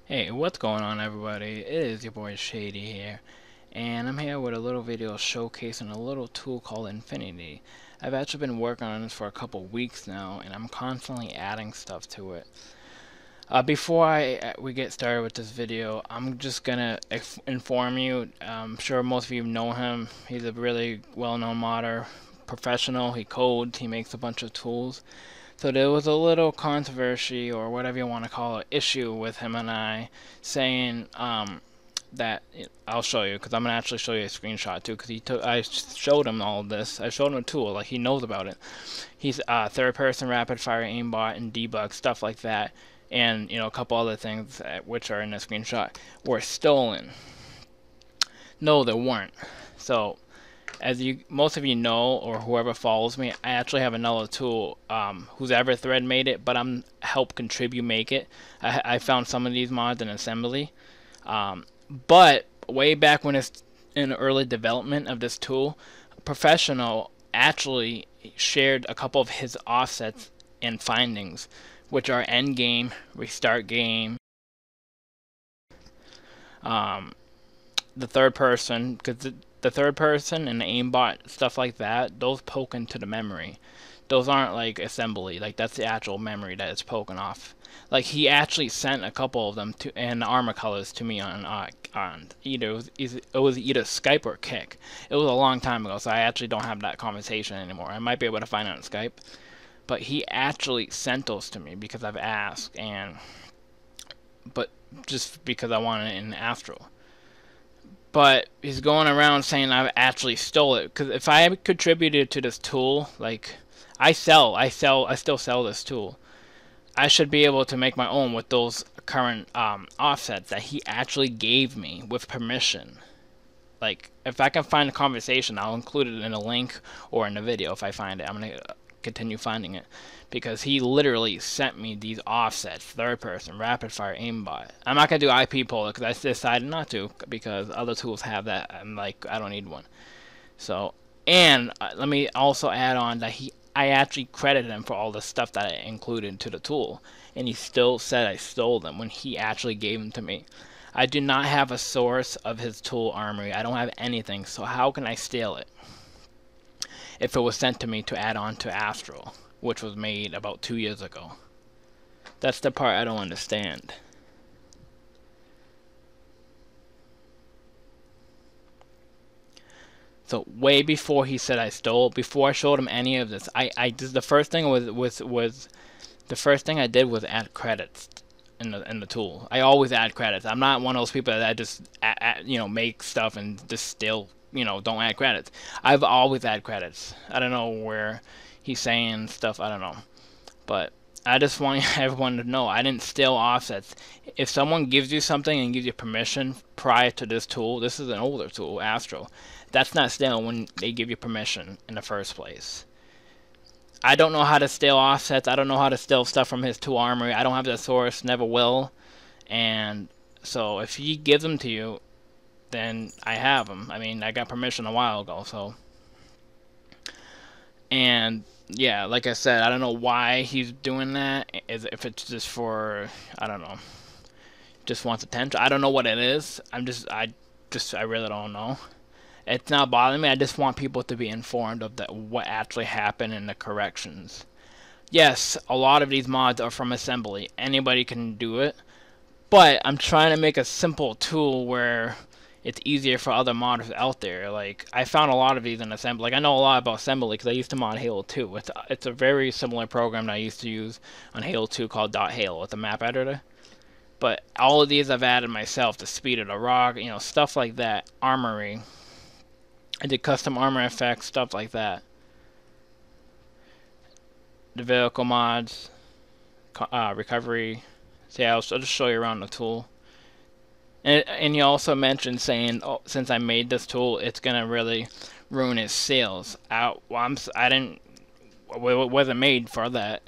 Hey, what's going on, everybody? It is your boy Shady here, and I'm here with a little video showcasing a little tool called Infinity. I've actually been working on this for a couple weeks now, and I'm constantly adding stuff to it. Before we get started with this video, I'm just gonna inform you. I'm sure most of you know him. He's a really well-known modder, professional. He codes. He makes a bunch of tools. So there was a little controversy, or whatever you want to call it, issue with him and I, saying that I'll show you, because I'm gonna actually show you a screenshot too, because I showed him all of this. I showed him a tool, like he knows about it. He's third-person rapid-fire aimbot and debug stuff like that, and a couple other things which are in the screenshot were stolen. No, they weren't. So as most of you know, or whoever follows me, I actually have another tool. Who's ever thread made it, but I'm help contribute make it. I found some of these mods in assembly, but way back when it's in the early development of this tool, Professional actually shared a couple of his offsets and findings, which are end game, restart game, um, the third person, because the third person and the aimbot stuff like that, those poke into the memory. Those aren't like assembly, like that's the actual memory that is poking off. Like he actually sent a couple of them to and the armor colors to me on either it was either Skype or Kick. It was a long time ago, so I actually don't have that conversation anymore. I might be able to find it on Skype, but he actually sent those to me because I've asked, and but just because I wanted it in Astro. But he's going around saying I actually stole it. Because if I contributed to this tool, like I still sell this tool. I should be able to make my own with those current offsets that he actually gave me with permission. Like, if I can find a conversation, I'll include it in a link or in the video if I find it. I'm going to continue finding it. Because he literally sent me these offsets, third person, rapid fire aimbot. I'm not going to do IP polar because I decided not to because other tools have that. I'm like, I don't need one. So, and let me also add on that I actually credited him for all the stuff that I included to the tool. And he still said I stole them when he actually gave them to me. I do not have a source of his tool armory. I don't have anything, so how can I steal it if it was sent to me to add on to Astral, which was made about 2 years ago? That's the part I don't understand. So way before he said I stole, before I showed him any of this, I did the first thing was the first thing I did was add credits in the tool. I always add credits. I'm not one of those people that just make stuff and just still don't add credits. I've always add credits. I don't know where he's saying stuff. I don't know, but I just want everyone to know I didn't steal offsets. If someone gives you something and gives you permission prior to this tool, this is an older tool, Astro. That's not stealing when they give you permission in the first place. I don't know how to steal offsets. I don't know how to steal stuff from his tool armory. I don't have the source, never will. And so if he gives them to you, then I have them. I mean, I got permission a while ago, so. And yeah, like I said, I don't know why he's doing that. If it's just for, I don't know, just wants attention. I don't know what it is. I really don't know. It's not bothering me. I just want people to be informed of what actually happened in the corrections. Yes, a lot of these mods are from assembly. Anybody can do it. But I'm trying to make a simple tool where it's easier for other modders out there. Like, I found a lot of these in assembly. Like, I know a lot about assembly because I used to mod Halo 2. It's a very similar program that I used to use on Halo 2 called .halo. It's a map editor. But all of these I've added myself. The speed of the rock, stuff like that. Armory. I did custom armor effects, stuff like that. The vehicle mods, recovery. So yeah, I'll just show you around the tool. And you also mentioned saying, oh, since I made this tool, it's gonna really ruin its sales. I didn't. It wasn't made for that.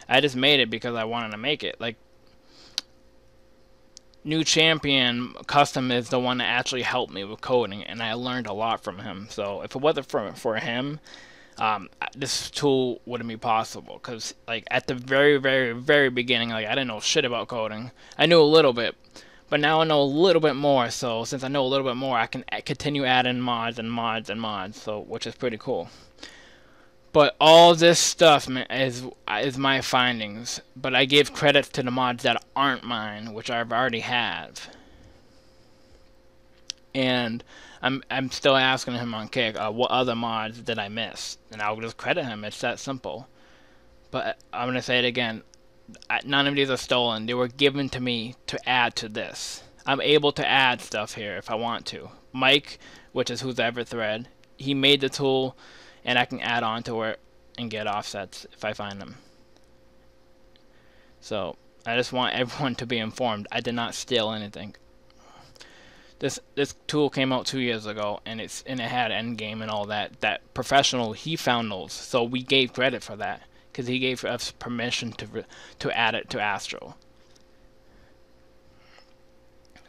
I just made it because I wanted to make it. Like, New Champion Custom is the one that actually helped me with coding, and I learned a lot from him. So if it wasn't for him, this tool wouldn't be possible because like at the very very beginning, like I didn't know shit about coding. I knew a little bit, but now I know a little bit more. So since I know a little bit more, I can continue adding mods and mods and mods, so which is pretty cool. But all this stuff is my findings, but I give credits to the mods that aren't mine, which I've already have. And I'm still asking him on Kick, what other mods did I miss? And I'll just credit him. It's that simple. But I'm gonna say it again. None of these are stolen. They were given to me to add to this. I'm able to add stuff here if I want to. Mike, which is Who's Ever Thread, he made the tool, and I can add on to it and get offsets if I find them. So I just want everyone to be informed. I did not steal anything. This tool came out 2 years ago, and it had endgame and all that. That professional, he found those, so we gave credit for that because he gave us permission to add it to Astro.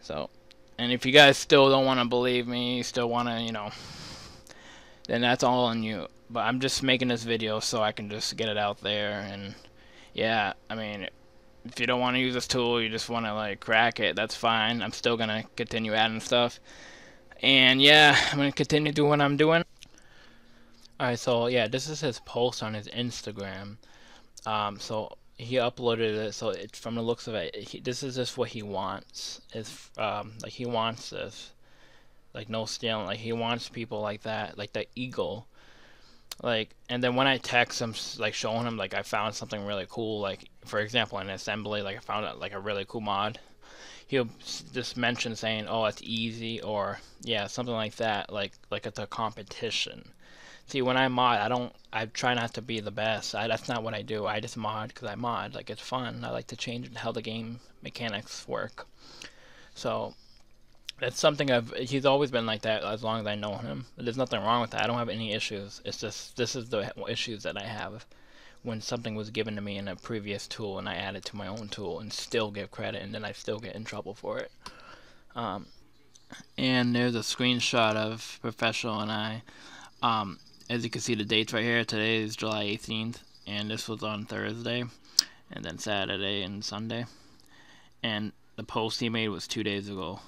So, and if you guys still don't want to believe me, still want to, then that's all on you. But I'm just making this video so I can just get it out there. And yeah, I mean, if you don't want to use this tool, you just want to like crack it, that's fine. I'm still gonna continue adding stuff. And yeah, I'm gonna continue doing what I'm doing. Alright, so yeah, this is his post on his Instagram. So he uploaded it, so it's from the looks of it, this is just what he wants. Is like he wants this. Like no stealing, like he wants people like that, like the eagle. Like, and then when I text him, like showing him like I found something really cool, like for example in assembly, like I found like a really cool mod, he'll just mention saying, oh, it's easy, or yeah, something like that, like it's a competition. See, when I mod, I try not to be the best. That's not what I do. I just mod because I mod. Like, it's fun. I like to change how the game mechanics work. So that's something he's always been like that as long as I know him. There's nothing wrong with that. I don't have any issues. It's just this is the issues that I have when something was given to me in a previous tool and I add it to my own tool and still give credit, and then I still get in trouble for it. And there's a screenshot of Professional and I. As you can see, the dates right here. Today is July 18th, and this was on Thursday, and then Saturday and Sunday. And the post he made was 2 days ago.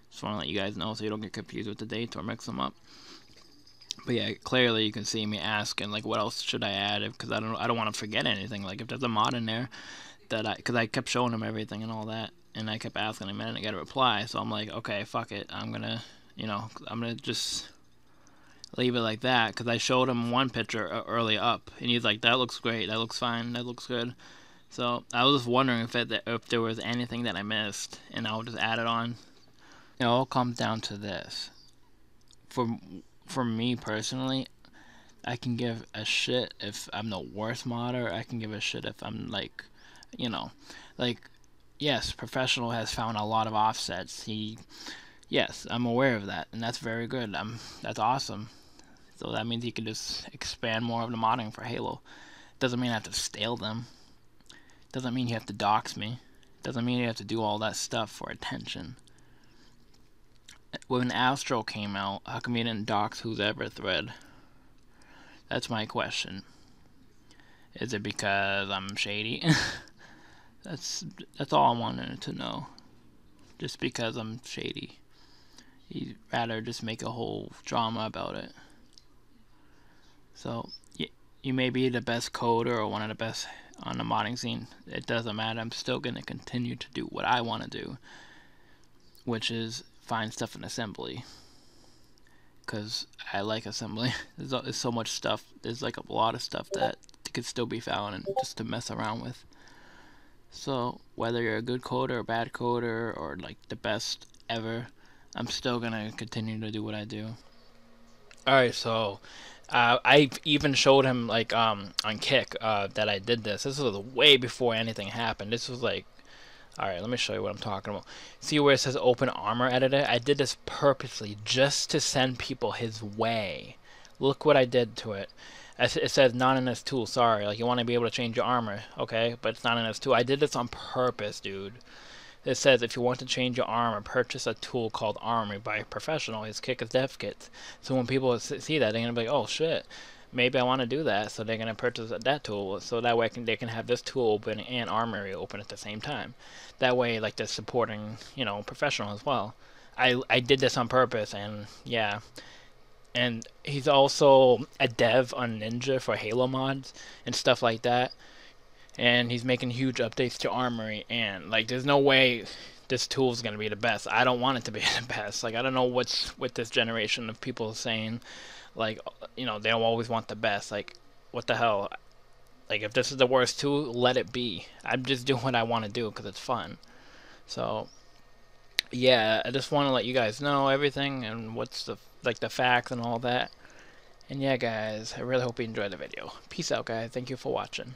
Just want to let you guys know so you don't get confused with the dates or mix them up. But yeah, clearly you can see me asking like, what else should I add? Because I don't want to forget anything. Like if there's a mod in there that because I kept showing him everything and all that, and I kept asking him, and I got a reply. So I'm like, okay, fuck it. I'm gonna just leave it like that, because I showed him one picture early up, and he's like, that looks great, that looks fine, that looks good. So I was just wondering if there was anything that I missed, and I'll just add it on. It all comes down to this. For me personally, I can give a shit if I'm the worst modder. I can give a shit if I'm like, yes, Professional has found a lot of offsets. Yes, I'm aware of that, and that's very good. That's awesome. So that means you can just expand more of the modding for Halo. Doesn't mean I have to steal them. Doesn't mean you have to dox me. Doesn't mean you have to do all that stuff for attention. When Astro came out, how come you didn't dox Who's Ever Thread? That's my question. Is it because I'm shady? That's all I wanted to know. Just because I'm shady. You'd rather just make a whole drama about it. So, you may be the best coder or one of the best on the modding scene. It doesn't matter. I'm still going to continue to do what I want to do, which is find stuff in assembly. Because I like assembly. There's so much stuff. There's like a lot of stuff that could still be found and just to mess around with. So, whether you're a good coder or bad coder or like the best ever, I'm still going to continue to do what I do. Alright, so I even showed him like on Kick that I did this. This was way before anything happened. This was like, alright, let me show you what I'm talking about. See where it says Open Armor Editor? I did this purposely just to send people his way. Look what I did to it. It says not in this tool, sorry. Like you want to be able to change your armor, okay? But it's not in this tool. I did this on purpose, dude. It says if you want to change your armor, purchase a tool called Armory by Professional. His Kick is dev kit. So when people see that, they're gonna be like, oh shit. maybe I want to do that, so they're gonna purchase that tool, so that way they can have this tool open and Armory open at the same time. That way, like they're supporting, professional as well. I did this on purpose, and yeah. And he's also a dev on Ninja for Halo mods and stuff like that. And he's making huge updates to Armory, and like, there's no way this tool is gonna be the best. I don't want it to be the best. Like, I don't know what's with this generation of people saying, like, they don't always want the best. Like, what the hell? Like, if this is the worst tool, let it be. I'm just doing what I want to do because it's fun. So yeah, I just want to let you guys know everything and what's the facts and all that. And yeah, guys, I really hope you enjoyed the video. Peace out, guys. Thank you for watching.